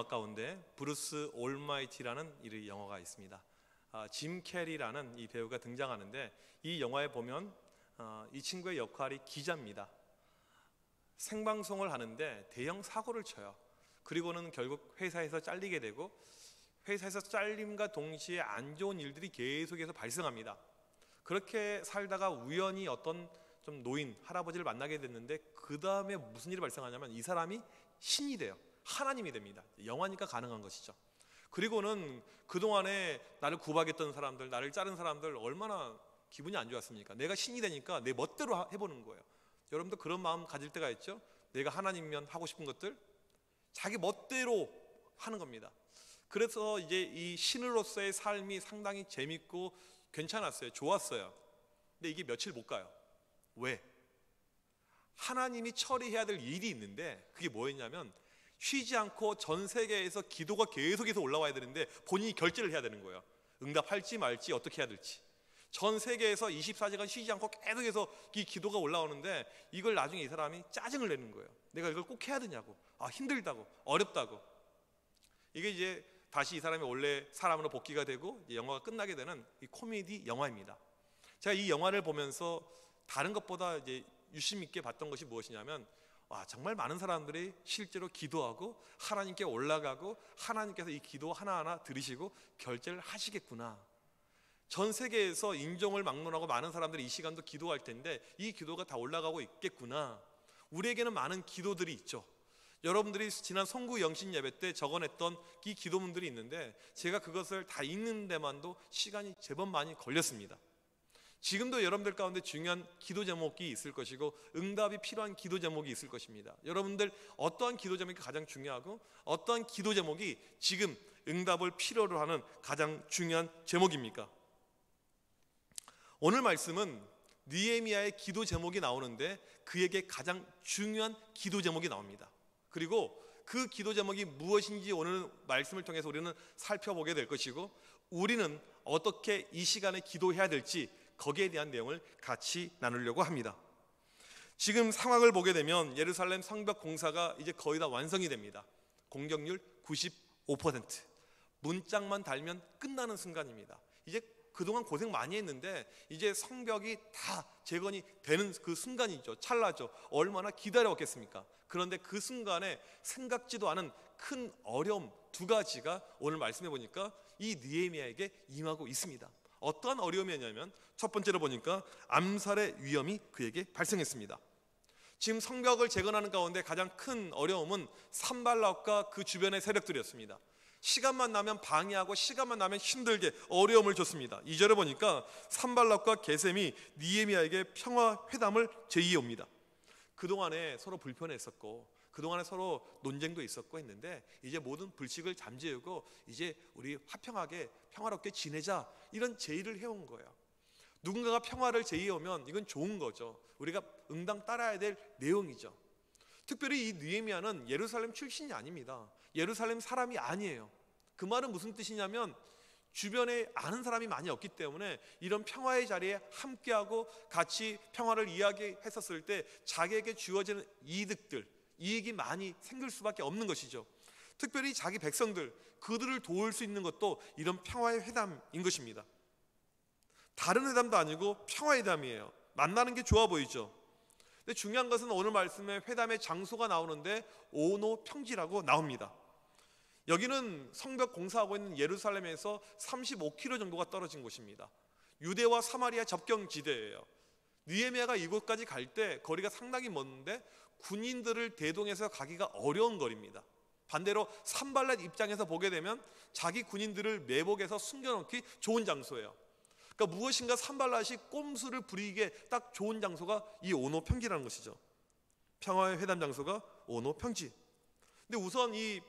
음악 가운데 브루스 올마이티라는 이 영화가 있습니다. 짐 캐리라는 이 배우가 등장하는데, 이 영화에 보면 이 친구의 역할이 기자입니다. 생방송을 하는데 대형 사고를 쳐요. 그리고는 결국 회사에서 잘리게 되고, 회사에서 잘림과 동시에 안 좋은 일들이 계속해서 발생합니다. 그렇게 살다가 우연히 어떤 좀 노인 할아버지를 만나게 됐는데, 그 다음에 무슨 일이 발생하냐면 이 사람이 신이 돼요. 하나님이 됩니다. 영화니까 가능한 것이죠. 그리고는 그동안에 나를 구박했던 사람들, 나를 자른 사람들 얼마나 기분이 안 좋았습니까? 내가 신이 되니까 내 멋대로 해보는 거예요. 여러분도 그런 마음 가질 때가 있죠? 내가 하나님이면 하고 싶은 것들 자기 멋대로 하는 겁니다. 그래서 이제 이 신으로서의 삶이 상당히 재밌고 괜찮았어요. 좋았어요. 근데 이게 며칠 못 가요. 왜? 하나님이 처리해야 될 일이 있는데, 그게 뭐였냐면 쉬지 않고 전 세계에서 기도가 계속해서 올라와야 되는데 본인이 결제를 해야 되는 거예요. 응답할지 말지 어떻게 해야 될지. 전 세계에서 24시간 쉬지 않고 계속해서 이 기도가 올라오는데, 이걸 나중에 이 사람이 짜증을 내는 거예요. 내가 이걸 꼭 해야 되냐고, 힘들다고, 어렵다고. 이게 이제 다시 이 사람이 원래 사람으로 복귀가 되고 영화가 끝나게 되는 이 코미디 영화입니다. 제가 이 영화를 보면서 다른 것보다 이제 유심 있게 봤던 것이 무엇이냐면, 정말 많은 사람들이 실제로 기도하고 하나님께 올라가고 하나님께서 이 기도 하나하나 들으시고 결제를 하시겠구나. 전 세계에서 인종을 막론하고 많은 사람들이 이 시간도 기도할 텐데 이 기도가 다 올라가고 있겠구나. 우리에게는 많은 기도들이 있죠. 여러분들이 지난 송구 영신 예배 때 적어냈던 이 기도문들이 있는데, 제가 그것을 다 읽는 데만도 시간이 제법 많이 걸렸습니다. 지금도 여러분들 가운데 중요한 기도 제목이 있을 것이고 응답이 필요한 기도 제목이 있을 것입니다. 여러분들 어떠한 기도 제목이 가장 중요하고 어떠한 기도 제목이 지금 응답을 필요로 하는 가장 중요한 제목입니까? 오늘 말씀은 느헤미야의 기도 제목이 나오는데 그에게 가장 중요한 기도 제목이 나옵니다. 그리고 그 기도 제목이 무엇인지 오늘 말씀을 통해서 우리는 살펴보게 될 것이고, 우리는 어떻게 이 시간에 기도해야 될지 거기에 대한 내용을 같이 나누려고 합니다. 지금 상황을 보게 되면 예루살렘 성벽 공사가 이제 거의 다 완성이 됩니다. 공격률 95%. 문짝만 달면 끝나는 순간입니다. 이제 그동안 고생 많이 했는데 이제 성벽이 다 재건이 되는 그 순간이죠. 찰나죠. 얼마나 기다려왔겠습니까? 그런데 그 순간에 생각지도 않은 큰 어려움 두 가지가 오늘 말씀해 보니까 이 느헤미야에게 임하고 있습니다. 어떠한 어려움이었냐면, 첫 번째로 보니까 암살의 위험이 그에게 발생했습니다. 지금 성벽을 재건하는 가운데 가장 큰 어려움은 산발락과 그 주변의 세력들이었습니다. 시간만 나면 방해하고 시간만 나면 힘들게 어려움을 줬습니다. 2절에 보니까 산발락과 게셈이 느헤미야에게 평화 회담을 제의해 옵니다. 그동안에 서로 불편했었고 그동안에 서로 논쟁도 있었고 했는데, 이제 모든 불식을 잠재우고 이제 우리 화평하게 평화롭게 지내자, 이런 제의를 해온 거예요. 누군가가 평화를 제의해 오면 이건 좋은 거죠. 우리가 응당 따라야 될 내용이죠. 특별히 이 느헤미야는 예루살렘 출신이 아닙니다. 예루살렘 사람이 아니에요. 그 말은 무슨 뜻이냐면, 주변에 아는 사람이 많이 없기 때문에 이런 평화의 자리에 함께하고 같이 평화를 이야기했었을 때 자기에게 주어지는 이익이 많이 생길 수밖에 없는 것이죠. 특별히 자기 백성들, 그들을 도울 수 있는 것도 이런 평화의 회담인 것입니다. 다른 회담도 아니고 평화의 회담이에요. 만나는 게 좋아 보이죠. 근데 중요한 것은 오늘 말씀에 회담의 장소가 나오는데 오노 평지라고 나옵니다. 여기는 성벽 공사하고 있는 예루살렘에서 35km 정도가 떨어진 곳입니다. 유대와 사마리아 접경지대예요. 느헤미야가 이곳까지 갈 때 거리가 상당히 먼데 군인들을 대동해서 가기가 어려운 거리입니다. 반대로 산발랏 입장에서 보게 되면 자기 군인들을 매복해서 숨겨놓기 좋은 장소예요. 그러니까 무엇인가 산발랏이 꼼수를 부리기에 딱 좋은 장소가 이 오노 평지라는 것이죠. 평화의 회담 장소가 오노 평지. 근데 우선 이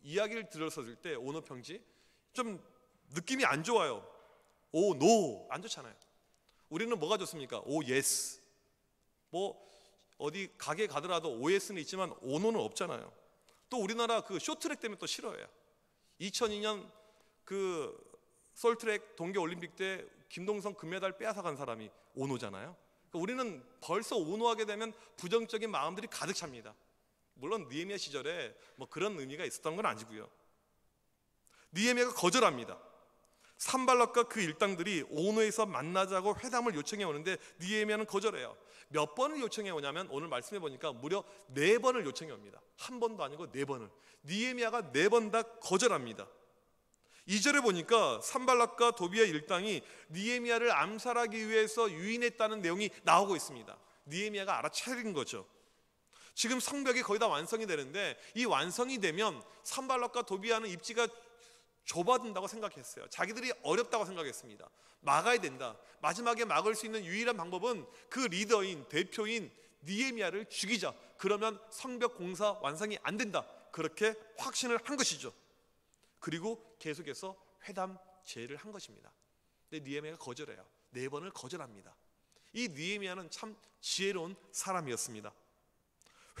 이야기를 들었을 때 오노 평지 좀 느낌이 안 좋아요. 오 노 안 좋잖아요. 우리는 뭐가 좋습니까? 오 예스. 뭐 어디 가게 가더라도 OS는 있지만 오노는 없잖아요. 또 우리나라 그 쇼트트랙 때문에 또 싫어해요. 2002년 그 솔트트랙 동계올림픽 때 김동성 금메달 빼앗아간 사람이 오노잖아요. 그러니까 우리는 벌써 오노하게 되면 부정적인 마음들이 가득 찹니다. 물론 느헤미야 시절에 뭐 그런 의미가 있었던 건 아니고요. 느헤미야가 거절합니다. 산발락과 그 일당들이 오노에서 만나자고 회담을 요청해 오는데 느헤미야는 거절해요. 몇 번을 요청해 오냐면 오늘 말씀해 보니까 무려 4번을 요청해 옵니다. 한 번도 아니고 4번을. 느헤미야가 4번 다 거절합니다. 2절에 보니까 산발락과 도비아 일당이 느헤미야를 암살하기 위해서 유인했다는 내용이 나오고 있습니다. 느헤미야가 알아차린 거죠. 지금 성벽이 거의 다 완성이 되는데 이 완성이 되면 산발락과 도비아는 입지가 좁아진다고 생각했어요. 자기들이 어렵다고 생각했습니다. 막아야 된다. 마지막에 막을 수 있는 유일한 방법은 그 리더인 대표인 느헤미야를 죽이자. 그러면 성벽 공사 완성이 안 된다. 그렇게 확신을 한 것이죠. 그리고 계속해서 회담 제의를 한 것입니다. 근데 느헤미야가 거절해요. 4번을 거절합니다. 이 느헤미야는 참 지혜로운 사람이었습니다.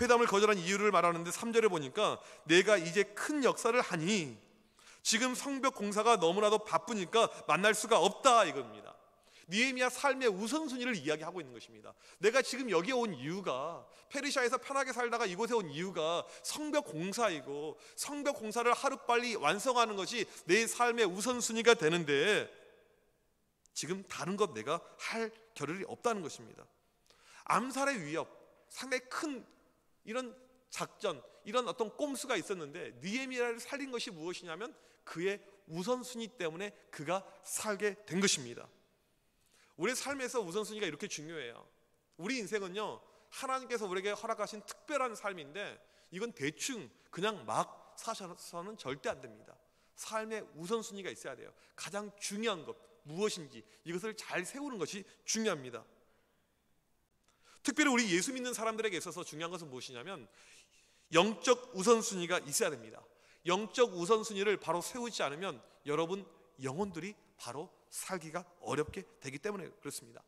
회담을 거절한 이유를 말하는데 3절에 보니까 내가 이제 큰 역사를 하니 지금 성벽 공사가 너무나도 바쁘니까 만날 수가 없다 이겁니다. 느헤미야 삶의 우선순위를 이야기하고 있는 것입니다. 내가 지금 여기에 온 이유가, 페르시아에서 편하게 살다가 이곳에 온 이유가 성벽 공사이고 성벽 공사를 하루빨리 완성하는 것이 내 삶의 우선순위가 되는데 지금 다른 것 내가 할 겨를이 없다는 것입니다. 암살의 위협, 상당히 큰 이런 작전, 이런 어떤 꼼수가 있었는데 느헤미야를 살린 것이 무엇이냐면 그의 우선순위 때문에 그가 살게 된 것입니다. 우리 삶에서 우선순위가 이렇게 중요해요. 우리 인생은요, 하나님께서 우리에게 허락하신 특별한 삶인데 이건 대충 그냥 막 사셔서는 절대 안 됩니다. 삶의 우선순위가 있어야 돼요. 가장 중요한 것 무엇인지 이것을 잘 세우는 것이 중요합니다. 특별히 우리 예수 믿는 사람들에게 있어서 중요한 것은 무엇이냐면 영적 우선순위가 있어야 됩니다. 영적 우선순위를 바로 세우지 않으면 여러분 영혼들이 바로 살기가 어렵게 되기 때문에 그렇습니다.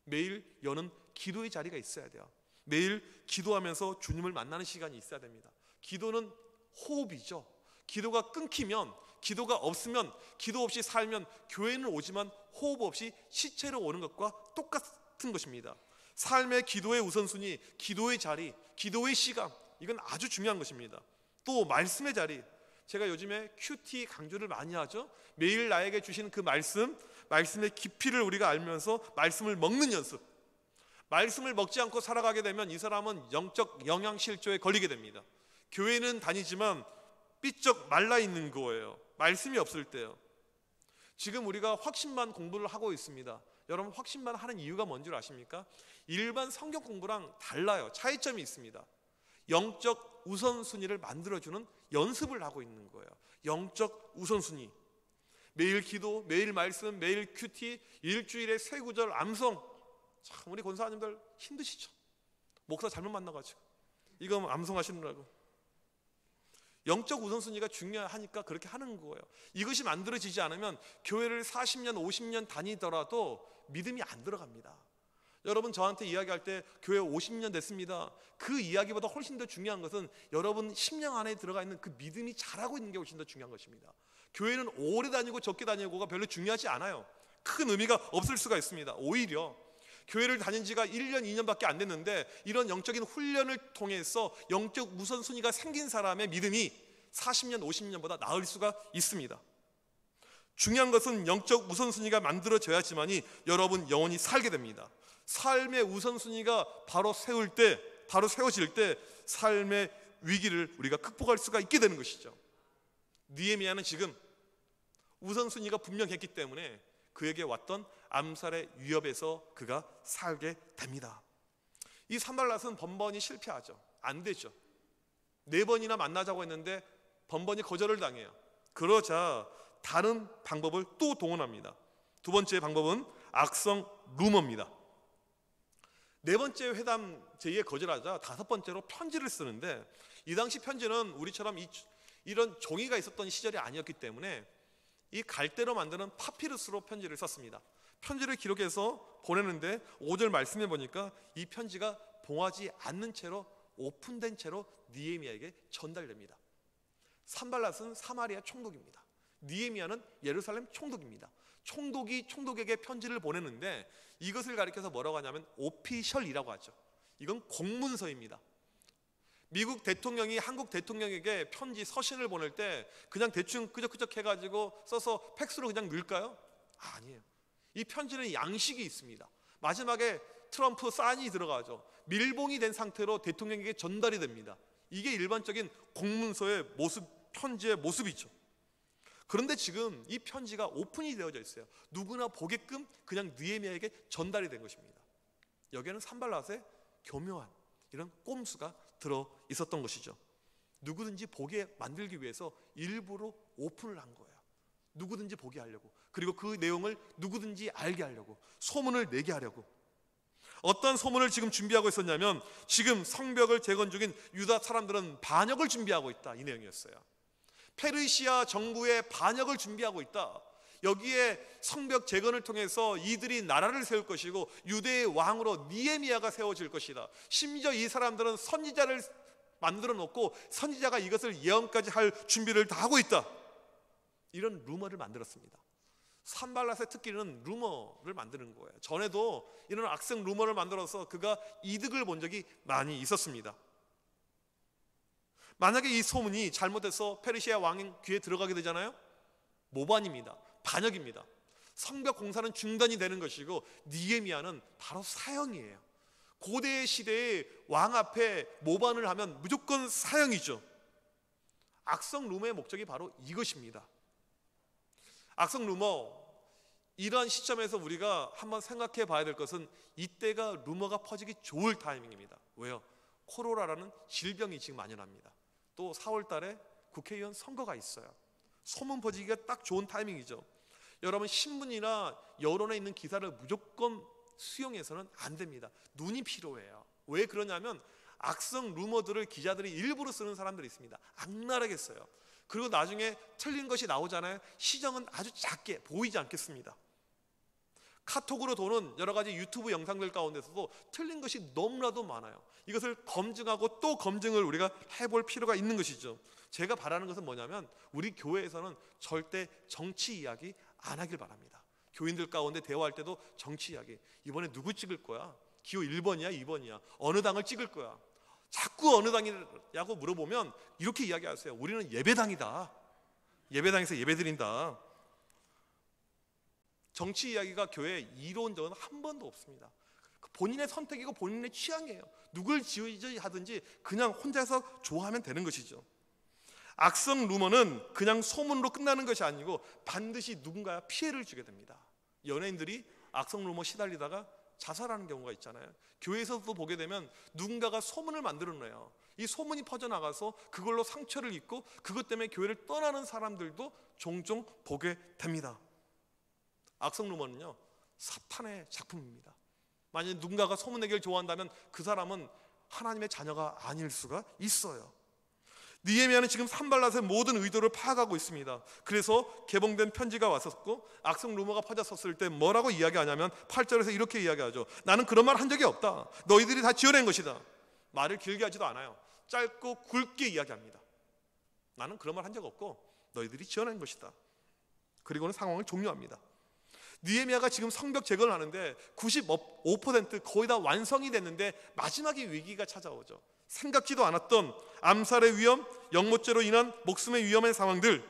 매일 여는 기도의 자리가 있어야 돼요. 매일 기도하면서 주님을 만나는 시간이 있어야 됩니다. 기도는 호흡이죠. 기도가 끊기면, 기도가 없으면, 기도 없이 살면 교회는 오지만 호흡 없이 시체로 오는 것과 똑같은 것입니다. 삶의 기도의 우선순위, 기도의 자리, 기도의 시간, 이건 아주 중요한 것입니다. 또 말씀의 자리, 제가 요즘에 큐티 강조를 많이 하죠. 매일 나에게 주신 그 말씀의 깊이를 우리가 알면서 말씀을 먹는 연습. 말씀을 먹지 않고 살아가게 되면 이 사람은 영적 영양실조에 걸리게 됩니다. 교회는 다니지만 삐쩍 말라 있는 거예요. 말씀이 없을 때요. 지금 우리가 확신만 공부를 하고 있습니다. 여러분 확신만 하는 이유가 뭔 줄 아십니까? 일반 성경 공부랑 달라요. 차이점이 있습니다. 영적 우선순위를 만들어주는 연습을 하고 있는 거예요. 영적 우선순위. 매일 기도, 매일 말씀, 매일 큐티, 일주일에 3구절 암송. 참 우리 권사님들 힘드시죠? 목사 잘못 만나가지고 이거 암송하시느라고. 영적 우선순위가 중요하니까 그렇게 하는 거예요. 이것이 만들어지지 않으면 교회를 40년, 50년 다니더라도 믿음이 안 들어갑니다. 여러분 저한테 이야기할 때 교회 50년 됐습니다. 그 이야기보다 훨씬 더 중요한 것은 여러분 심령 안에 들어가 있는 그 믿음이 자라고 있는 게 훨씬 더 중요한 것입니다. 교회는 오래 다니고 적게 다니고가 별로 중요하지 않아요. 큰 의미가 없을 수가 있습니다. 오히려 교회를 다닌 지가 1년, 2년밖에 안 됐는데 이런 영적인 훈련을 통해서 영적 우선순위가 생긴 사람의 믿음이 40년, 50년보다 나을 수가 있습니다. 중요한 것은 영적 우선순위가 만들어져야지만이 여러분 영혼이 살게 됩니다. 삶의 우선순위가 바로 세워질 때 삶의 위기를 우리가 극복할 수가 있게 되는 것이죠. 느헤미야는 지금 우선순위가 분명했기 때문에 그에게 왔던 암살의 위협에서 그가 살게 됩니다. 이 산발랏은 번번이 실패하죠. 안 되죠. 4번이나 만나자고 했는데 번번이 거절을 당해요. 그러자 다른 방법을 또 동원합니다. 두 번째 방법은 악성 루머입니다. 4번째 회담 제의에 거절하자 5번째로 편지를 쓰는데 이 당시 편지는 우리처럼 이런 종이가 있었던 시절이 아니었기 때문에 이 갈대로 만드는 파피루스로 편지를 썼습니다. 편지를 기록해서 보내는데 5절 말씀해 보니까 이 편지가 봉하지 않는 채로 오픈된 채로 느헤미야에게 전달됩니다. 산발랏은 사마리아 총독입니다. 느헤미야는 예루살렘 총독입니다. 총독이 총독에게 편지를 보내는데 이것을 가리켜서 뭐라고 하냐면 오피셜이라고 하죠. 이건 공문서입니다. 미국 대통령이 한국 대통령에게 편지 서신을 보낼 때 그냥 대충 끄적끄적 해가지고 써서 팩스로 그냥 넣을까요? 아니에요. 이 편지는 양식이 있습니다. 마지막에 트럼프 사인이 들어가죠. 밀봉이 된 상태로 대통령에게 전달이 됩니다. 이게 일반적인 공문서의 모습, 편지의 모습이죠. 그런데 지금 이 편지가 오픈이 되어져 있어요. 누구나 보게끔 그냥 느헤미야에게 전달이 된 것입니다. 여기에는 산발랏의 교묘한 이런 꼼수가 들어 있었던 것이죠. 누구든지 보게 만들기 위해서 일부러 오픈을 한 거예요. 누구든지 보게 하려고, 그리고 그 내용을 누구든지 알게 하려고, 소문을 내게 하려고. 어떤 소문을 지금 준비하고 있었냐면, 지금 성벽을 재건 중인 유다 사람들은 반역을 준비하고 있다, 이 내용이었어요. 페르시아 정부의 반역을 준비하고 있다. 여기에 성벽 재건을 통해서 이들이 나라를 세울 것이고 유대의 왕으로 느헤미야가 세워질 것이다. 심지어 이 사람들은 선지자를 만들어 놓고 선지자가 이것을 예언까지 할 준비를 다 하고 있다. 이런 루머를 만들었습니다. 산발랏의 특기는 루머를 만드는 거예요. 전에도 이런 악성 루머를 만들어서 그가 이득을 본 적이 많이 있었습니다. 만약에 이 소문이 잘못해서 페르시아 왕의 귀에 들어가게 되잖아요. 모반입니다. 반역입니다. 성벽 공사는 중단이 되는 것이고 느헤미야는 바로 사형이에요. 고대 시대의 왕 앞에 모반을 하면 무조건 사형이죠. 악성 루머의 목적이 바로 이것입니다. 악성 루머, 이러한 시점에서 우리가 한번 생각해 봐야 될 것은 이때가 루머가 퍼지기 좋을 타이밍입니다. 왜요? 코로나라는 질병이 지금 만연합니다. 또 4월 달에 국회의원 선거가 있어요. 소문 퍼지기가 딱 좋은 타이밍이죠. 여러분, 신문이나 여론에 있는 기사를 무조건 수용해서는 안 됩니다. 눈이 필요해요. 왜 그러냐면 악성 루머들을 기자들이 일부러 쓰는 사람들이 있습니다. 악랄하게 써요. 그리고 나중에 틀린 것이 나오잖아요. 시정은 아주 작게 보이지 않겠습니다. 카톡으로 도는 여러 가지 유튜브 영상들 가운데서도 틀린 것이 너무나도 많아요. 이것을 검증하고 또 검증을 우리가 해볼 필요가 있는 것이죠. 제가 바라는 것은 뭐냐면 우리 교회에서는 절대 정치 이야기 안 하길 바랍니다. 교인들 가운데 대화할 때도 정치 이야기, 이번에 누구 찍을 거야? 기호 1번이야 2번이야? 어느 당을 찍을 거야? 자꾸 어느 당이냐고 물어보면 이렇게 이야기하세요. 우리는 예배당이다. 예배당에서 예배드린다. 정치 이야기가 교회에 이로운 적은 한 번도 없습니다. 본인의 선택이고 본인의 취향이에요. 누굴 지지하든지 그냥 혼자서 좋아하면 되는 것이죠. 악성 루머는 그냥 소문으로 끝나는 것이 아니고 반드시 누군가에 피해를 주게 됩니다. 연예인들이 악성 루머 시달리다가 자살하는 경우가 있잖아요. 교회에서도 보게 되면 누군가가 소문을 만들어내요. 이 소문이 퍼져나가서 그걸로 상처를 입고 그것 때문에 교회를 떠나는 사람들도 종종 보게 됩니다. 악성 루머는요, 사탄의 작품입니다. 만약 누군가가 소문내기를 좋아한다면 그 사람은 하나님의 자녀가 아닐 수가 있어요. 느헤미야는 지금 산발랏의 모든 의도를 파악하고 있습니다. 그래서 개봉된 편지가 왔었고 악성 루머가 퍼졌었을 때 뭐라고 이야기하냐면 8절에서 이렇게 이야기하죠. 나는 그런 말 한 적이 없다. 너희들이 다 지어낸 것이다. 말을 길게 하지도 않아요. 짧고 굵게 이야기합니다. 나는 그런 말 한 적 없고 너희들이 지어낸 것이다. 그리고는 상황을 종료합니다. 느헤미야가 지금 성벽 재건을 하는데 95% 거의 다 완성이 됐는데 마지막에 위기가 찾아오죠. 생각지도 않았던 암살의 위험, 영모죄로 인한 목숨의 위험한 상황들.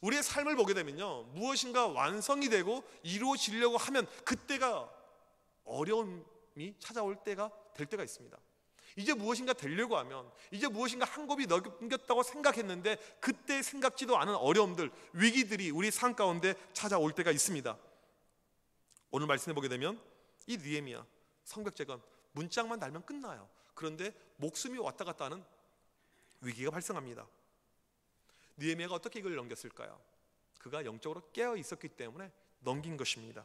우리의 삶을 보게 되면요, 무엇인가 완성이 되고 이루어지려고 하면 그때가 어려움이 찾아올 때가 될 때가 있습니다. 이제 무엇인가 되려고 하면, 이제 무엇인가 한 곱이 넘겼다고 생각했는데 그때 생각지도 않은 어려움들, 위기들이 우리 삶 가운데 찾아올 때가 있습니다. 오늘 말씀해 보게 되면 이 느헤미야 성벽 재건 문짝만 달면 끝나요. 그런데 목숨이 왔다 갔다 하는 위기가 발생합니다. 느헤미야가 어떻게 이걸 넘겼을까요? 그가 영적으로 깨어 있었기 때문에 넘긴 것입니다.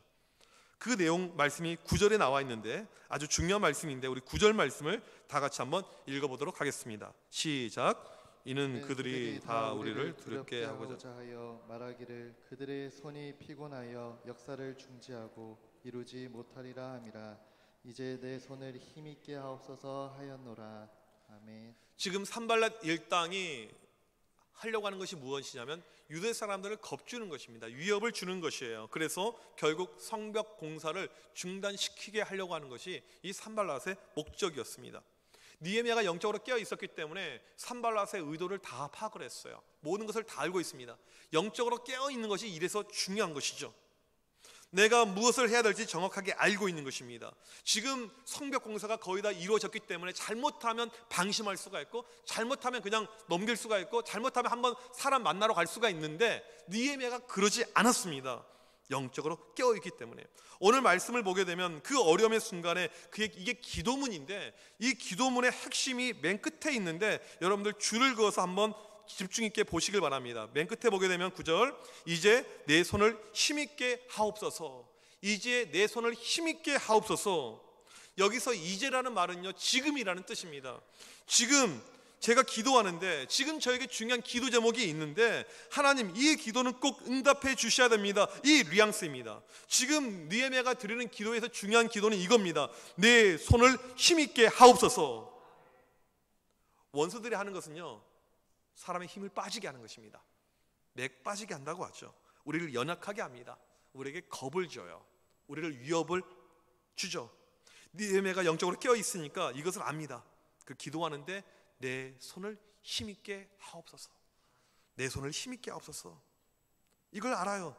그 내용 말씀이 9절에 나와 있는데 아주 중요한 말씀인데 우리 9절 말씀을 다 같이 한번 읽어보도록 하겠습니다. 시작. 이는 그들이 다 우리를 두렵게 하고자 하여 말하기를 그들의 손이 피곤하여 역사를 중지하고 이루지 못하리라 함이라. 이제 내 손을 힘있게 하옵소서 하였노라. 아멘. 지금 산발랏 일당이 하려고 하는 것이 무엇이냐면 유대 사람들을 겁주는 것입니다. 위협을 주는 것이에요. 그래서 결국 성벽 공사를 중단시키게 하려고 하는 것이 이 산발랏의 목적이었습니다. 느헤미야가 영적으로 깨어 있었기 때문에 산발랏의 의도를 다 파악을 했어요. 모든 것을 다 알고 있습니다. 영적으로 깨어 있는 것이 이래서 중요한 것이죠. 내가 무엇을 해야 될지 정확하게 알고 있는 것입니다. 지금 성벽 공사가 거의 다 이루어졌기 때문에 잘못하면 방심할 수가 있고, 잘못하면 그냥 넘길 수가 있고, 잘못하면 한번 사람 만나러 갈 수가 있는데 느헤미야가 그러지 않았습니다. 영적으로 깨어있기 때문에. 오늘 말씀을 보게 되면 그 어려움의 순간에 이게 기도문인데, 이 기도문의 핵심이 맨 끝에 있는데 여러분들 줄을 그어서 한번 집중 있게 보시길 바랍니다. 맨 끝에 보게 되면 9절, 이제 내 손을 힘있게 하옵소서. 이제 내 손을 힘있게 하옵소서. 여기서 이제라는 말은요, 지금이라는 뜻입니다. 지금 제가 기도하는데, 지금 저에게 중요한 기도 제목이 있는데 하나님 이 기도는 꼭 응답해 주셔야 됩니다. 이 뉘앙스입니다. 지금 느헤미야가 드리는 기도에서 중요한 기도는 이겁니다. 내 손을 힘있게 하옵소서. 원수들이 하는 것은요, 사람의 힘을 빠지게 하는 것입니다. 맥 빠지게 한다고 하죠. 우리를 연약하게 합니다. 우리에게 겁을 줘요. 우리를 위협을 주죠. 느헤미야가 영적으로 깨어 있으니까 이것을 압니다. 그 기도하는데 내 손을 힘있게 하옵소서. 내 손을 힘있게 하옵소서. 이걸 알아요.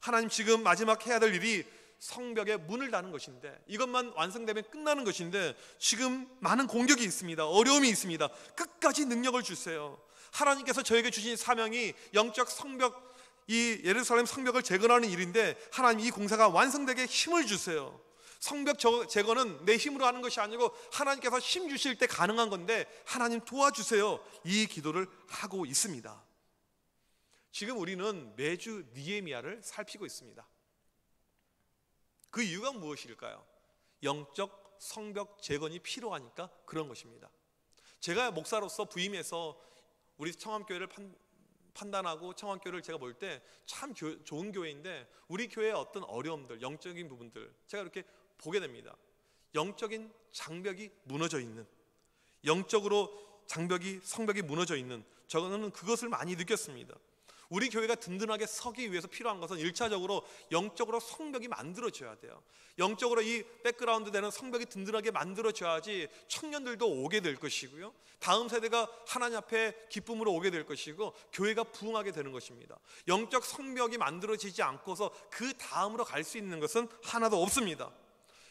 하나님 지금 마지막 해야 될 일이 성벽에 문을 닫는 것인데, 이것만 완성되면 끝나는 것인데 지금 많은 공격이 있습니다. 어려움이 있습니다. 끝까지 능력을 주세요. 하나님께서 저에게 주신 사명이 영적 성벽, 이 예루살렘 성벽을 재건하는 일인데 하나님 이 공사가 완성되게 힘을 주세요. 성벽 재건은 내 힘으로 하는 것이 아니고 하나님께서 힘 주실 때 가능한 건데 하나님 도와주세요. 이 기도를 하고 있습니다. 지금 우리는 매주 느헤미야를 살피고 있습니다. 그 이유가 무엇일까요? 영적 성벽 재건이 필요하니까 그런 것입니다. 제가 목사로서 부임해서 우리 청암교회를 판단하고 청암교회를 제가 볼 때 참 좋은 교회인데 우리 교회의 어떤 어려움들, 영적인 부분들 제가 이렇게 보게 됩니다. 영적인 장벽이 무너져 있는, 영적으로 성벽이 무너져 있는, 저는 그것을 많이 느꼈습니다. 우리 교회가 든든하게 서기 위해서 필요한 것은 1차적으로 영적으로 성벽이 만들어져야 돼요. 영적으로 이 백그라운드 되는 성벽이 든든하게 만들어져야지 청년들도 오게 될 것이고요, 다음 세대가 하나님 앞에 기쁨으로 오게 될 것이고 교회가 부흥하게 되는 것입니다. 영적 성벽이 만들어지지 않고서 그 다음으로 갈 수 있는 것은 하나도 없습니다.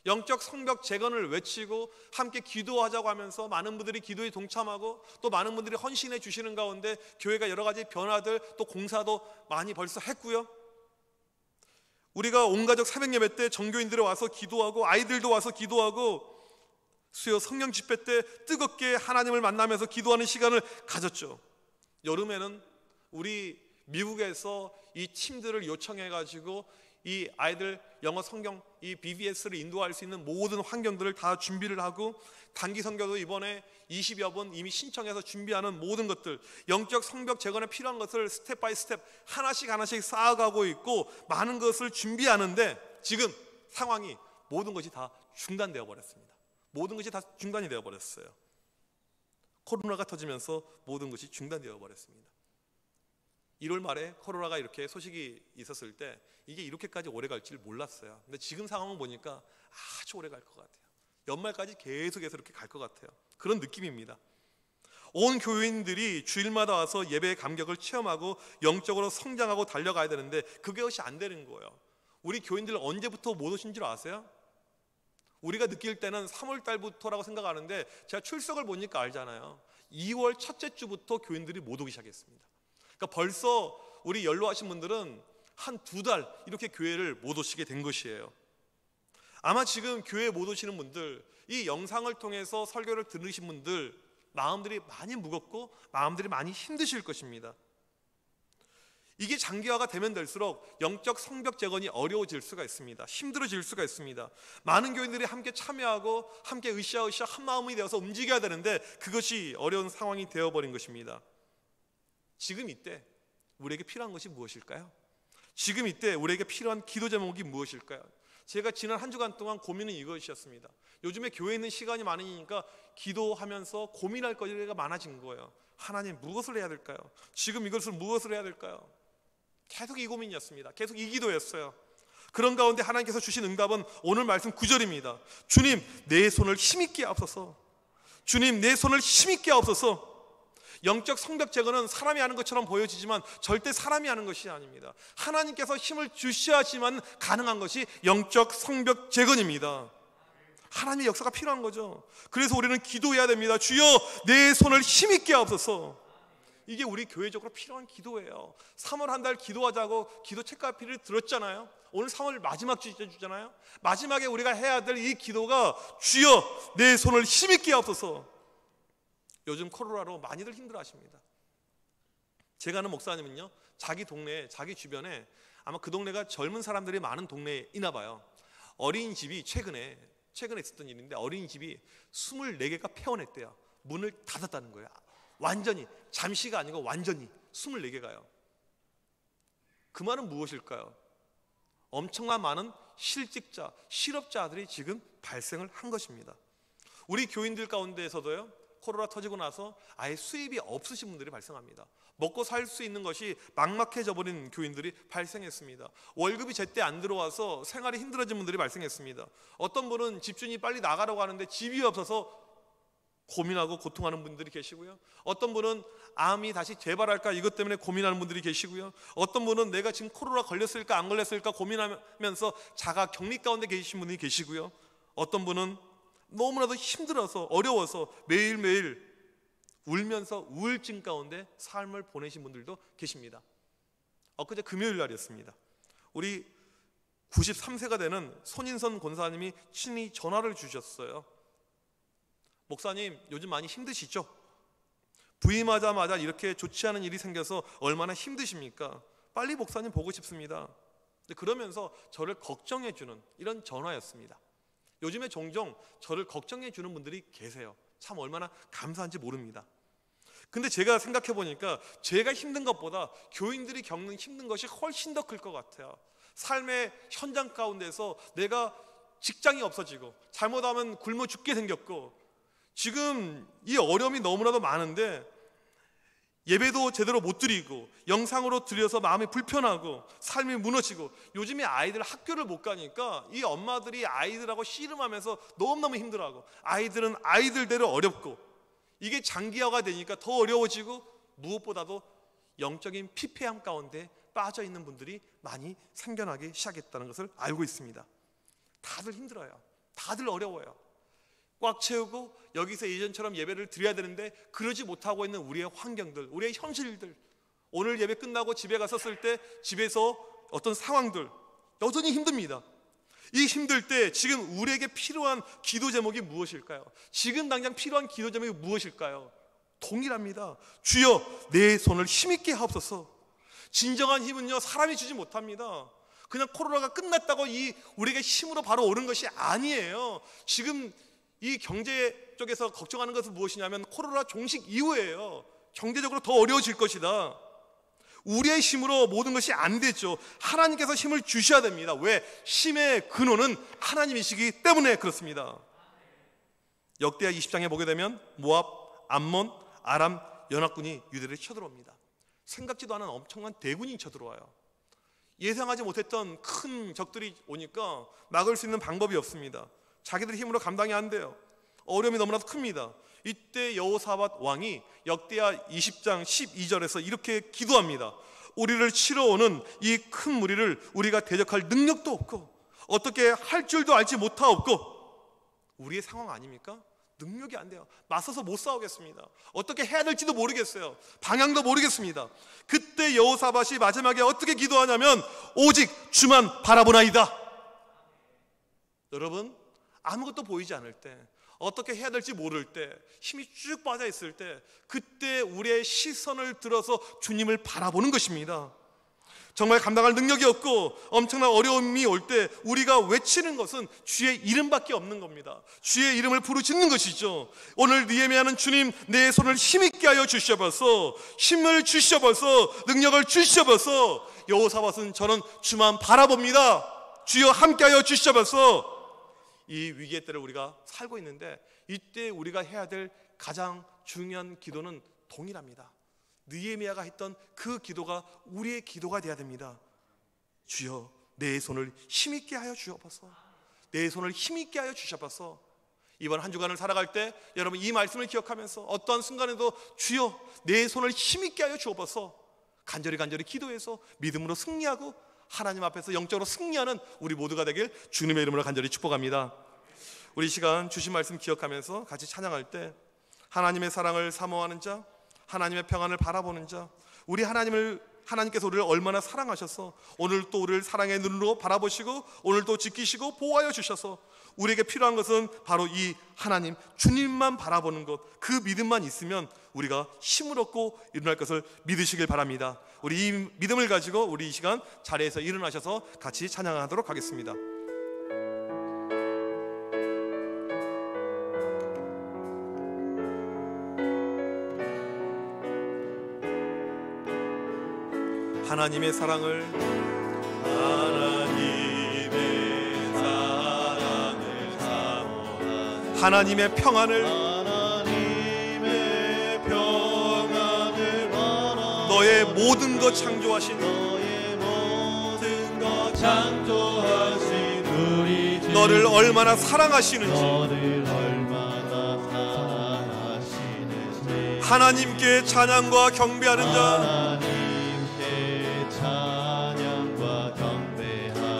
영적 성벽 재건을 외치고 함께 기도하자고 하면서 많은 분들이 기도에 동참하고 또 많은 분들이 헌신해 주시는 가운데 교회가 여러 가지 변화들, 또 공사도 많이 벌써 했고요. 우리가 온 가족 새벽 예배 때 정교인들이 와서 기도하고 아이들도 와서 기도하고 수요 성령 집회 때 뜨겁게 하나님을 만나면서 기도하는 시간을 가졌죠. 여름에는 우리 미국에서 이 팀들을 요청해 가지고 이 아이들 영어 성경 이 BBS를 인도할 수 있는 모든 환경들을 다 준비를 하고, 단기 선교도 이번에 20여 번 이미 신청해서 준비하는 모든 것들, 영적 성벽 재건에 필요한 것을 스텝 바이 스텝 하나씩 쌓아가고 있고 많은 것을 준비하는데 지금 상황이 모든 것이 다 중단되어 버렸습니다. 모든 것이 다 중단이 되어 버렸어요. 코로나가 터지면서 모든 것이 중단되어 버렸습니다. 1월 말에 코로나가 이렇게 소식이 있었을 때 이게 이렇게까지 오래 갈 줄 몰랐어요. 근데 지금 상황을 보니까 아주 오래 갈 것 같아요. 연말까지 계속해서 이렇게 갈 것 같아요. 그런 느낌입니다. 온 교인들이 주일마다 와서 예배의 감격을 체험하고 영적으로 성장하고 달려가야 되는데 그것이 안 되는 거예요. 우리 교인들 언제부터 못 오신 줄 아세요? 우리가 느낄 때는 3월 달부터라고 생각하는데 제가 출석을 보니까 알잖아요. 2월 첫째 주부터 교인들이 못 오기 시작했습니다. 그러니까 벌써 우리 연로하신 분들은 한 2달 이렇게 교회를 못 오시게 된 것이에요. 아마 지금 교회에 못 오시는 분들, 이 영상을 통해서 설교를 들으신 분들 마음들이 많이 무겁고 마음들이 많이 힘드실 것입니다. 이게 장기화가 되면 될수록 영적 성벽 재건이 어려워질 수가 있습니다. 힘들어질 수가 있습니다. 많은 교인들이 함께 참여하고 함께 으쌰으쌰 한 마음이 되어서 움직여야 되는데 그것이 어려운 상황이 되어버린 것입니다. 지금 이때 우리에게 필요한 것이 무엇일까요? 지금 이때 우리에게 필요한 기도 제목이 무엇일까요? 제가 지난 한 주간 동안 고민은 이것이었습니다. 요즘에 교회에 있는 시간이 많으니까 기도하면서 고민할 거리가 많아진 거예요. 하나님 무엇을 해야 될까요? 지금 이것을 무엇을 해야 될까요? 계속 이 고민이었습니다. 계속 이 기도였어요. 그런 가운데 하나님께서 주신 응답은 오늘 말씀 9절입니다. 주님 내 손을 힘있게 하옵소서. 주님, 내 손을 힘있게 하옵소서. 영적 성벽 제거는 사람이 하는 것처럼 보여지지만 절대 사람이 하는 것이 아닙니다. 하나님께서 힘을 주셔야지만 가능한 것이 영적 성벽 제거입니다. 하나님의 역사가 필요한 거죠. 그래서 우리는 기도해야 됩니다. 주여, 내 손을 힘있게 하옵소서. 이게 우리 교회적으로 필요한 기도예요. 3월 한 달 기도하자고 기도 책가피를 들었잖아요. 오늘 3월 마지막 주잖아요. 마지막에 우리가 해야 될 이 기도가 주여, 내 손을 힘있게 하옵소서. 요즘 코로나로 많이들 힘들어하십니다. 제가 아는 목사님은요, 자기 동네에, 자기 주변에, 아마 그 동네가 젊은 사람들이 많은 동네이나 봐요. 어린이집이 최근에 있었던 일인데, 어린이집이 24개가 폐원했대요. 문을 닫았다는 거예요. 완전히, 잠시가 아니고 완전히 24개가요. 그 말은 무엇일까요? 엄청난 많은 실직자, 실업자들이 지금 발생을 한 것입니다. 우리 교인들 가운데에서도요, 코로나 터지고 나서 아예 수입이 없으신 분들이 발생합니다. 먹고 살 수 있는 것이 막막해져 버린 교인들이 발생했습니다. 월급이 제때 안 들어와서 생활이 힘들어진 분들이 발생했습니다. 어떤 분은 집주인이 빨리 나가라고 하는데 집이 없어서 고민하고 고통하는 분들이 계시고요. 어떤 분은 암이 다시 재발할까 이것 때문에 고민하는 분들이 계시고요. 어떤 분은 내가 지금 코로나 걸렸을까 안 걸렸을까 고민하면서 자가 격리 가운데 계신 분이 계시고요. 어떤 분은 너무나도 힘들어서 어려워서 매일매일 울면서 우울증 가운데 삶을 보내신 분들도 계십니다. 엊그제 금요일 날이었습니다. 우리 93세가 되는 손인선 권사님이 친히 전화를 주셨어요. 목사님, 요즘 많이 힘드시죠? 부임하자마자 이렇게 좋지 않은 일이 생겨서 얼마나 힘드십니까? 빨리 목사님 보고 싶습니다. 그러면서 저를 걱정해주는 이런 전화였습니다. 요즘에 종종 저를 걱정해주는 분들이 계세요. 참 얼마나 감사한지 모릅니다. 근데 제가 생각해 보니까 제가 힘든 것보다 교인들이 겪는 힘든 것이 훨씬 더 클 것 같아요. 삶의 현장 가운데서 내가 직장이 없어지고 잘못하면 굶어 죽게 생겼고, 지금 이 어려움이 너무나도 많은데 예배도 제대로 못 드리고 영상으로 드려서 마음이 불편하고 삶이 무너지고, 요즘에 아이들 학교를 못 가니까 이 엄마들이 아이들하고 씨름하면서 너무너무 힘들어하고, 아이들은 아이들대로 어렵고, 이게 장기화가 되니까 더 어려워지고, 무엇보다도 영적인 피폐함 가운데 빠져 있는 분들이 많이 생겨나기 시작했다는 것을 알고 있습니다. 다들 힘들어요. 다들 어려워요. 꽉 채우고 여기서 예전처럼 예배를 드려야 되는데 그러지 못하고 있는 우리의 환경들, 우리의 현실들, 오늘 예배 끝나고 집에 갔었을 때 집에서 어떤 상황들 여전히 힘듭니다. 이 힘들 때 지금 우리에게 필요한 기도 제목이 무엇일까요? 지금 당장 필요한 기도 제목이 무엇일까요? 동일합니다. 주여, 내 손을 힘있게 하옵소서. 진정한 힘은요, 사람이 주지 못합니다. 그냥 코로나가 끝났다고 우리에게 힘으로 바로 오는 것이 아니에요. 지금 이 경제 쪽에서 걱정하는 것은 무엇이냐면 코로나 종식 이후에요. 경제적으로 더 어려워질 것이다. 우리의 힘으로 모든 것이 안 되죠. 하나님께서 힘을 주셔야 됩니다. 왜? 힘의 근원은 하나님이시기 때문에 그렇습니다. 역대하 20장에 보게 되면 모압, 암몬, 아람 연합군이 유대를 쳐들어옵니다. 생각지도 않은 엄청난 대군이 쳐들어와요. 예상하지 못했던 큰 적들이 오니까 막을 수 있는 방법이 없습니다. 자기들 힘으로 감당이 안 돼요. 어려움이 너무나도 큽니다. 이때 여호사밧 왕이 역대하 20장 12절에서 이렇게 기도합니다. 우리를 치러 오는 이 큰 무리를 우리가 대적할 능력도 없고 어떻게 할 줄도 알지 못하옵고, 우리의 상황 아닙니까? 능력이 안 돼요. 맞서서 못 싸우겠습니다. 어떻게 해야 될지도 모르겠어요. 방향도 모르겠습니다. 그때 여호사밧이 마지막에 어떻게 기도하냐면 오직 주만 바라보나이다. 여러분, 아무것도 보이지 않을 때, 어떻게 해야 될지 모를 때, 힘이 쭉 빠져 있을 때, 그때 우리의 시선을 들어서 주님을 바라보는 것입니다. 정말 감당할 능력이 없고 엄청난 어려움이 올 때 우리가 외치는 것은 주의 이름밖에 없는 겁니다. 주의 이름을 부르짖는 것이죠. 오늘 느헤미야는 주님, 내 손을 힘있게 하여 주셔봐서, 힘을 주셔봐서, 능력을 주셔봐서, 여호사밧은 저는 주만 바라봅니다. 주여 함께하여 주셔봐서. 이 위기의 때를 우리가 살고 있는데 이때 우리가 해야 될 가장 중요한 기도는 동일합니다. 느헤미야가 했던 그 기도가 우리의 기도가 되어야 됩니다. 주여, 내 손을 힘있게 하여 주옵소서. 내 손을 힘있게 하여 주셔봐서. 이번 한 주간을 살아갈 때 여러분 이 말씀을 기억하면서 어떠한 순간에도 주여 내 손을 힘있게 하여 주옵소서 간절히 기도해서 믿음으로 승리하고 하나님 앞에서 영적으로 승리하는 우리 모두가 되길 주님의 이름으로 간절히 축복합니다. 우리 시간 주신 말씀 기억하면서 같이 찬양할 때 하나님의 사랑을 사모하는 자, 하나님의 평안을 바라보는 자, 우리 하나님께서 우리를 얼마나 사랑하셔서 오늘 또 우리를 사랑의 눈으로 바라보시고 오늘 또 지키시고 보호하여 주셔서 우리에게 필요한 것은 바로 이 하나님 주님만 바라보는 것, 그 믿음만 있으면 우리가 힘을 얻고 일어날 것을 믿으시길 바랍니다. 우리 이 믿음을 가지고 우리 이 시간 자리에서 일어나셔서 같이 찬양하도록 하겠습니다. 하나님의 사랑을 사모하는 하나님의 평안을 너의 모든 것 창조하신 우리 주 너를 얼마나 사랑하시는지 하나님께 찬양과 경배하는 자,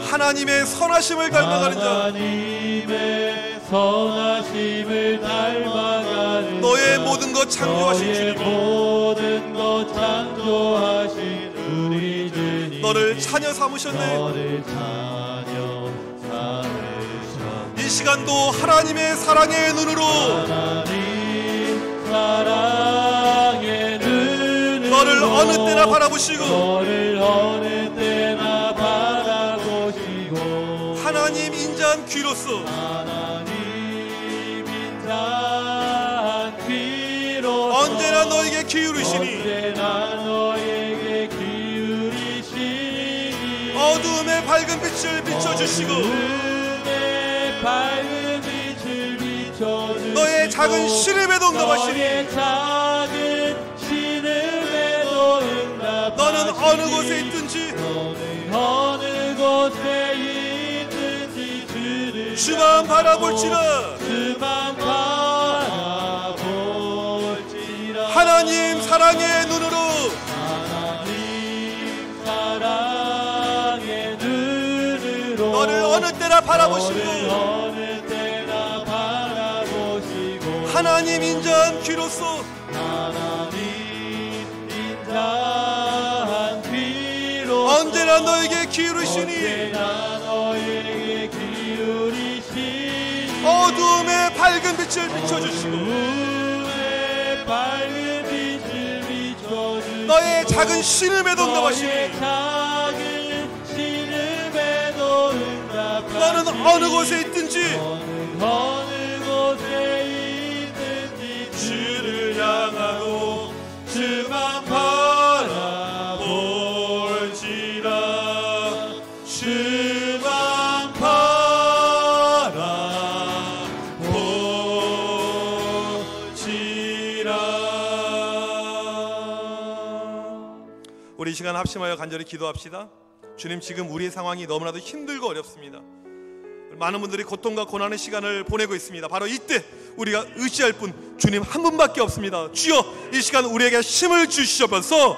하나님의 선하심을 닮아가는 자, 하나님의 선하심을 닮아가는 너의 모든 것 창조하신 주님, 모든 것 창조하신 우리 주님, 너를 자녀 삼으셨네. 너를 자녀 삼으셨네. 이 시간도 하나님의 사랑의 눈으로 하나님 사랑의 눈으로 너를 어느 때나 바라보시고 너를 어느 때나 바라보시고 하나님 인자한 귀로서 하나님 인자한 귀로서 언제나 너에게 기울이시니 언제나 너에게 기울이시니 어두움의 밝은 빛을 비춰주시고 어둠의 밝은 빛을 비춰주시고 너의 작은 신음에도 응답하시니 너의 작은 신음에도 응답하시니 너는 어느 곳에 있든지 너는 어느 곳에 있든지 주를 주만 바라볼지라. 주만 바라볼지라. 하나님 사랑의 눈으로 하나님 사랑의 눈으로 너를 어느 때나 바라보시고 너를 어느 때나 바라보시고 하나님 인자한 귀로서 하나님 인자한 귀로 언제나 너에게 기울이시니 언제나 너에게 기울이시니 어두움의 밝은 빛을 비춰주시고 어둠의 밝은 빛을 비춰주시고 너의 작은 신음에도 응답하시니 너의 작은 신음에도 응답하시니 너는 어느 곳에 있든지 너는 어느 곳에 있든지 주를 향하고 주만 바라볼지라. 주만 바라볼지라. 우리 이 시간 합심하여 간절히 기도합시다. 주님, 지금 우리의 상황이 너무나도 힘들고 어렵습니다. 많은 분들이 고통과 고난의 시간을 보내고 있습니다. 바로 이때 우리가 의지할 분 주님 한 분밖에 없습니다. 주여, 이 시간 우리에게 힘을 주시옵소서,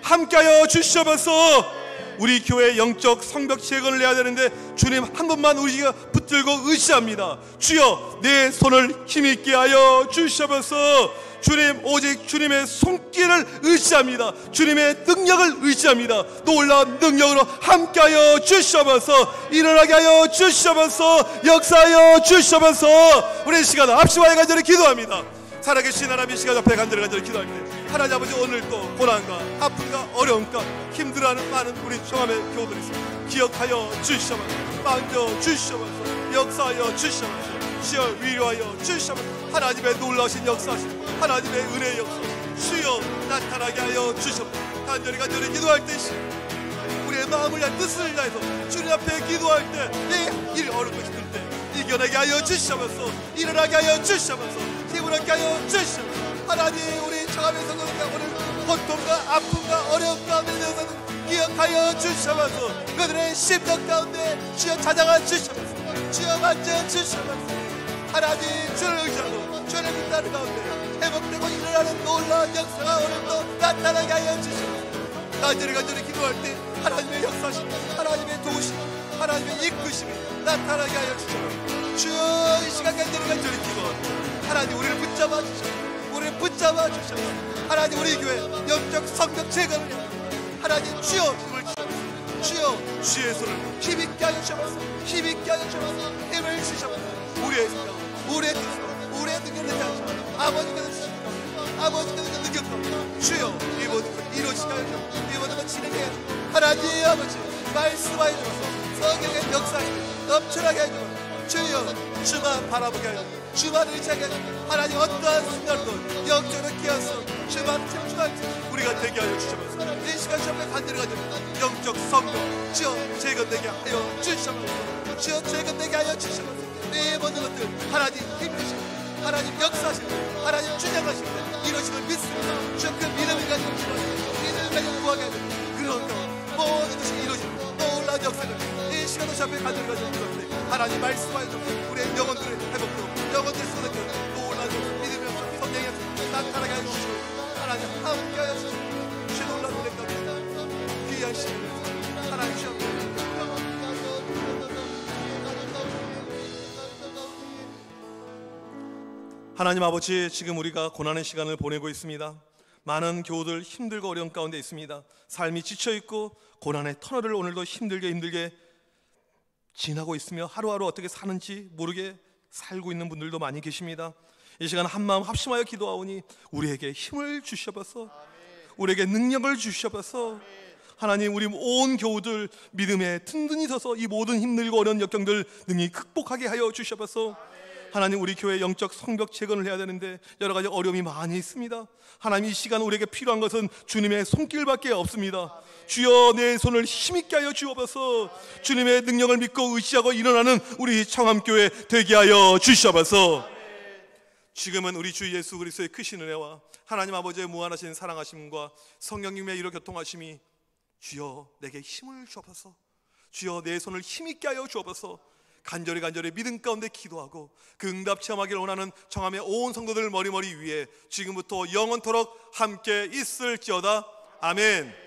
함께하여 주시옵소서. 우리 교회 영적 성벽 재건을 해야 되는데 주님 한 분만 우리가 붙들고 의지합니다. 주여, 내 손을 힘있게 하여 주시옵소서. 주님, 오직 주님의 손길을 의지합니다. 주님의 능력을 의지합니다. 놀라운 능력으로 함께하여 주시옵소서. 일어나게 하여 주시옵소서. 역사하여 주시옵소서. 우리 이 시간 합심하여 간절히 기도합니다. 살아계신 하나님, 이 시간 앞에 간절히 기도할 때 하나님 아버지, 오늘 또 고난과 아픔과 어려움과 힘들어하는 많은 우리 종합의 교우들이 있습니다. 기억하여 주시옵소서. 만져 주시옵소서. 역사하여 주시옵소서. 주여, 위로하여 주시옵소서. 하나님의 놀라우신 역사하신 하나님의 은혜의 역사 주여 나타나게 하여 주시옵소서. 간절히 기도할 때 우리의 마음을 향해 뜻을 다해서 주님 앞에 기도할 때 내 일 어렵고 싶을 때 이겨내게 하여 주시옵소서. 일어나게 하여 주시옵소서. 힘을 얻게 하여 주시옵소서. 하나님, 우리 청함에서 오늘 고통과 아픔과 어려움 가운데 있어서는 기억하여 주시옵소서. 그들의 심령 가운데 주여 찾아가 주시옵소서. 주여 만져 주시옵소서. 하나님 주를 의지하고 주를 믿는 가운데 회복되고 일어나는 놀라운 역사가 오늘도 나타나게 하여 주시옵소서. 간절히 기도할 때 하나님의 역사심, 하나님의 도우심, 하나님의 이끄심이 나타나게 하여 주시옵소서. 주여 이 시간 간절히 기도합니다. 하나님 우리를 붙잡아 주시옵소서. 우리를 붙잡아 주시옵소서. 하나님 우리 교회 영적 성벽 재건을 위하여 하나님 주여 힘을 주시옵소서. 주여 주의 손을 힘있게 하여 주시옵소서. 힘있게 하여 주시옵소서. 힘을 주시옵소서. 우리의 생각, 우리의 뜻, 우리의 능력을 하시옵소서. 아버지께서 주시옵소서. 아버지께서 능력으로 주여 이 모든 것 이루어지게 하여 주옵소서. 이 모든 것 진행해 주옵소서. 하나님 아버지 말씀하여 주옵소서. 성령의 역사에 넘쳐나게 하여 주옵소서. 주여 주만 바라보게 하여 주만 의지하게 하여 하나님 어떠한 순간도 영적으로 깨어서 주만 집중할 때 우리가 되게 하여 주시옵소서. 이 시간 앞에 간절히 영적 성령 주여 재건되게 하여 주시옵소서. 주여 재건되게 하여 주시옵소서. 이 모든 것들 하나님 힘내시고 하나님 역사하시고 하나님 주장하시고 이루어짐을 믿습니다. 주여 그 믿음을 가지고 기도하시고 믿음을 가지고 구하게 하시고 그런 모든 것이 이루어지는 놀라운 역사를 이 시간 앞에 간절히 가지고 기도합니다. 하나님 말씀하여 주옵소서. 우리의 영혼들을 회복되고 영혼들을 쏟아내고 놀라운 믿으면서 성령의 나타나게 하여 주시고 하나님 함께 하여 주시고 주 놀라운 은혜 가운데 귀한 시간 하나님 주옵소서. 하나님 아버지, 지금 우리가 고난의 시간을 보내고 있습니다. 많은 교우들 힘들고 어려운 가운데 있습니다. 삶이 지쳐있고 고난의 터널을 오늘도 힘들게 지나고 있으며 하루하루 어떻게 사는지 모르게 살고 있는 분들도 많이 계십니다. 이 시간 한마음 합심하여 기도하오니 우리에게 힘을 주시옵소서. 우리에게 능력을 주시옵소서. 하나님 우리 온 교우들 믿음에 든든히 서서 이 모든 힘들고 어려운 역경들 능히 극복하게 하여 주시옵소서. 하나님 우리 교회 영적 성벽 재건을 해야 되는데 여러 가지 어려움이 많이 있습니다. 하나님 이 시간 우리에게 필요한 것은 주님의 손길밖에 없습니다. 주여 내 손을 힘있게 하여 주옵소서. 주님의 능력을 믿고 의지하고 일어나는 우리 청암교회 되게 하여 주시옵소서. 지금은 우리 주 예수 그리스도의 크신 은혜와 하나님 아버지의 무한하신 사랑하심과 성령님의 이로 교통하심이 주여 내게 힘을 주옵소서. 주여 내 손을 힘있게 하여 주옵소서. 간절히 믿음 가운데 기도하고 그 응답 체험하기를 원하는 청함의 온 성도들 머리머리 위에 지금부터 영원토록 함께 있을지어다. 아멘.